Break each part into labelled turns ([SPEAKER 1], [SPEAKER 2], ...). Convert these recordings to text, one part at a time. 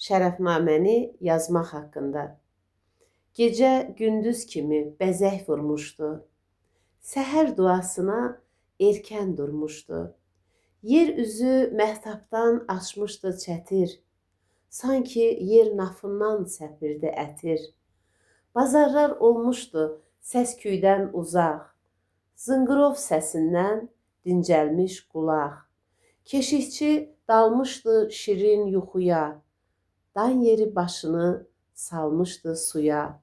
[SPEAKER 1] şərəfnaməni yazmaq haqqında. Gecə gündüz kimi bəzək vurmuşdu. Səhər duasına erkən durmuşdu. Yer üzü məhtapdan açmışdı çətir. Sanki yer nafından səpirdi ətir. Bazarlar olmuşdu səs-küydən uzaq. Zınqırov səsindən dincəlmiş qulaq. Keşikçi dalmışdı şirin yuxuya. Dan yeri başını salmışdı suya.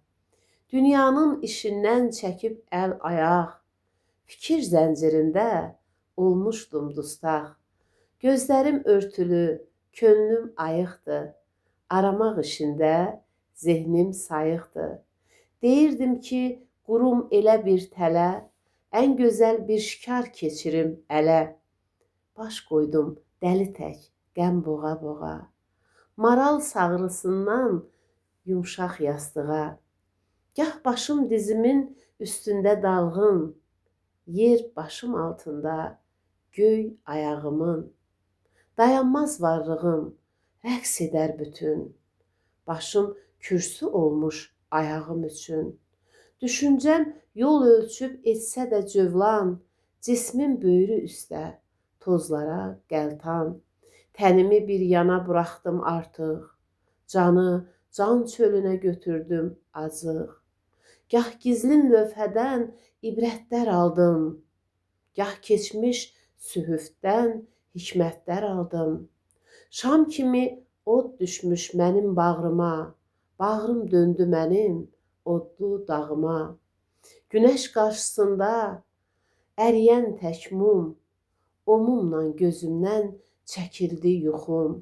[SPEAKER 1] Dünyanın işindən çəkib əl-ayaq. Fikir zəncirində olmuşdum dustaq. Gözlərim örtülü, könlüm ayıqdı. Aramaq işində zehnim sayıqdı. Deyirdim ki, qurum elə bir tələ, ən gözəl bir şikar keçirim ələ. Baş qoydum dəli tək, qəm boğa-boğa. Maral sağrısından yumşaq yastığa. Gah başım dizimin üstündə dalğın, yer başım altında göy ayağımın. Dayanmaz varlığım, rəqs edər bütün. Başım kürsü olmuş ayağım üçün. Düşüncəm yol ölçüb etsə də cövlan, cismin böyrü üstə tozlara qəltan. Tənimi bir yana buraxdım artıq, canı can çölünə götürdüm acıq. Gah gizlin lövhədən ibrətlər aldım, gah keçmiş sühüfdən hikmətlər aldım. Şam kimi od düşmüş mənim bağrıma, bağrım döndü mənim odlu dağıma. Günəş qarşısında əriyən tək mum, o mumla gözümdən çəkildi yuxum.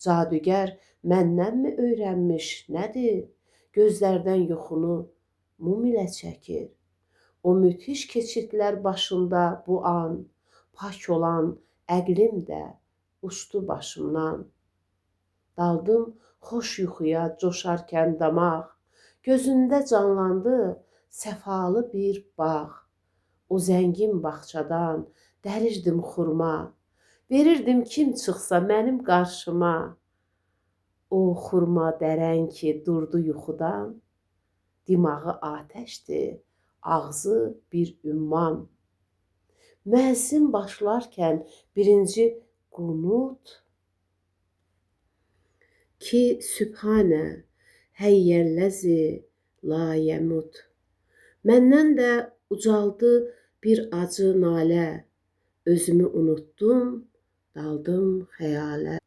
[SPEAKER 1] Cadügər məndənmi öyrənmiş nədir? Gözlərdən yuxunu mum ilə çəkir. O müthiş keçidlər başında bu an, pak olan əqlim də uçdu başımdan. Daldım xoş yuxuya coşarkən damaq, gözündə canlandı səfalı bir bağ. O zəngin bağçadan dərirdim xurma, verirdim kim çıxsa mənim qarşıma. O xurma dərən ki durdu yuxudan, dimağı atəşdir, ağzı bir ümman. Müəzzin başlarkən birinci qunut ki Sübhanə həyyəlləzi la yəmut. Məndən də ucaldı bir acı nalə, özümü unutdum, daldım xəyalə.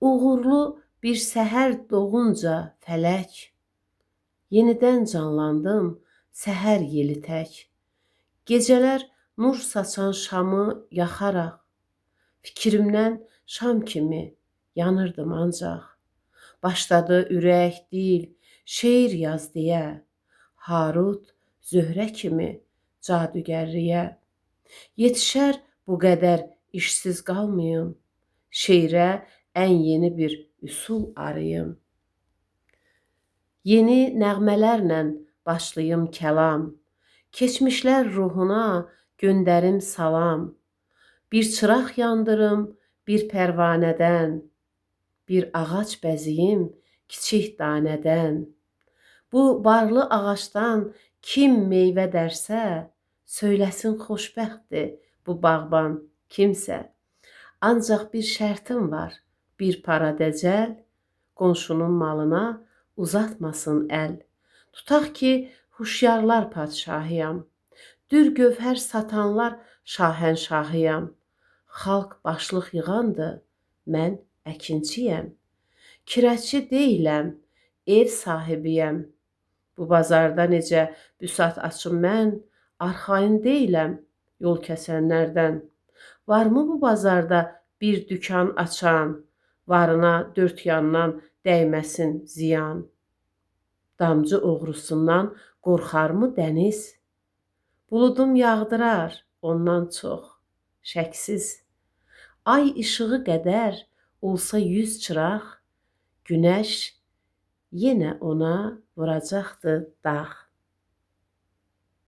[SPEAKER 1] Uğurlu bir səhər doğunca fələk, yenidən canlandım səhər yeli tək. Gecələr nur saçan şamı yaxaraq, fikrimdən şam kimi yanırdım ancaq. Başladı ürək, dil, şeir yaz deyə, Harut, Zöhrə kimi cadügərliyə. Yetişər bu qədər işsiz qalmayım, şeirə ən yeni bir üsul arayım. Yeni nəğmələrlə başlayım kəlam, keçmişlər ruhuna göndərim salam. Bir çıraq yandırım bir pərvanədən, bir ağac bəziyim kiçik danədən. Bu barlı ağacdan kim meyvə dərsə, söyləsin xoşbəxtdir bu bağban kimsə. Ancaq bir şərtim var, bir para dəcəl, qonşunun malına uzatmasın əl. Tutaq ki, huşyarlar padşahıyam, dür gövhər satanlar şahənşahıyam. Xalq başlıq yığandır, mən əkinçiyəm. Kirəçi deyiləm, ev sahibiyəm. Bu bazarda necə büsat açım mən, arxayın deyiləm yol kəsənlərdən. Varmı bu bazarda bir dükan açan, varına dörd yandan dəyməsin ziyan? Damcı oğrusundan qorxarmı dəniz? Buludum yağdırar ondan çox, şəksiz. Ay işığı qədər olsa 100 çıraq, günəş yenə ona vuracaqdı dağ.